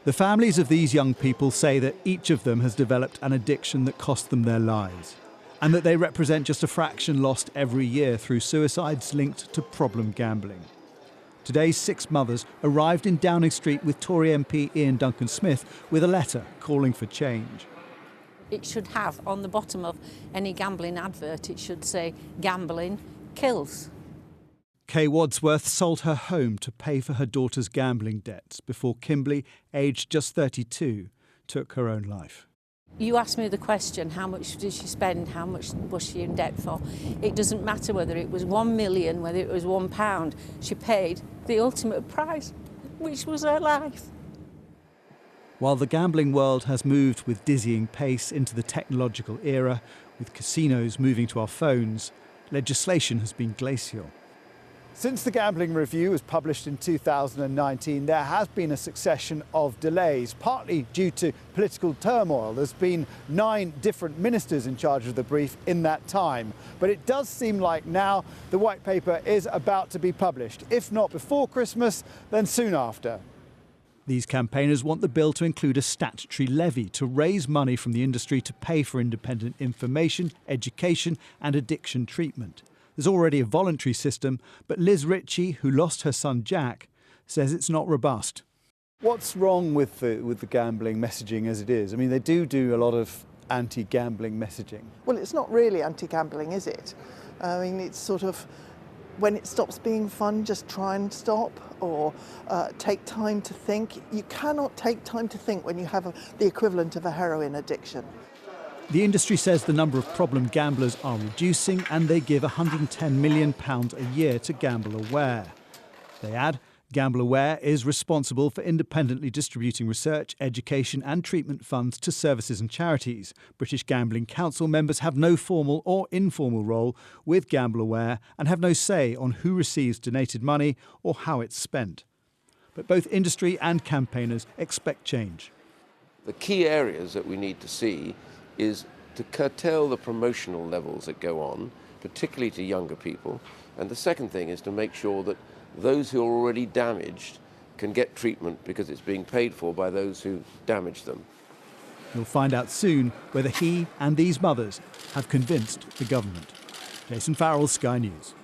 The families of these young people say that each of them has developed an addiction that cost them their lives, and that they represent just a fraction lost every year through suicides linked to problem gambling. Today's 6 mothers arrived in Downing Street with Tory MP Ian Duncan-Smith with a letter calling for change. It should have on the bottom of any gambling advert, it should say gambling kills. Kay Wadsworth sold her home to pay for her daughter's gambling debts before Kimberley, aged just 32, took her own life. You asked me the question, how much did she spend, how much was she in debt for? It doesn't matter whether it was 1 million, whether it was £1, she paid the ultimate price, which was her life. While the gambling world has moved with dizzying pace into the technological era, with casinos moving to our phones, legislation has been glacial. Since the Gambling Review was published in 2019, there has been a succession of delays, partly due to political turmoil. There's been 9 different ministers in charge of the brief in that time. But it does seem like now the white paper is about to be published. If not before Christmas, then soon after. These campaigners want the bill to include a statutory levy to raise money from the industry to pay for independent information, education and addiction treatment. There's already a voluntary system, but Liz Ritchie, who lost her son Jack, says it's not robust. What's wrong with the gambling messaging as it is? I mean, they do a lot of anti-gambling messaging. Well, it's not really anti-gambling, is it? I mean, it's sort of, when it stops being fun, just try and stop, or take time to think. You cannot take time to think when you have the equivalent of a heroin addiction. The industry says the number of problem gamblers are reducing, and they give £110 million a year to Gamble Aware. They add, Gamble Aware is responsible for independently distributing research, education and treatment funds to services and charities. British Gambling Council members have no formal or informal role with Gamble Aware and have no say on who receives donated money or how it's spent. But both industry and campaigners expect change. The key areas that we need to see is to curtail the promotional levels that go on, particularly to younger people. And the second thing is to make sure that those who are already damaged can get treatment because it's being paid for by those who damaged them. We'll find out soon whether he and these mothers have convinced the government. Jason Farrell, Sky News.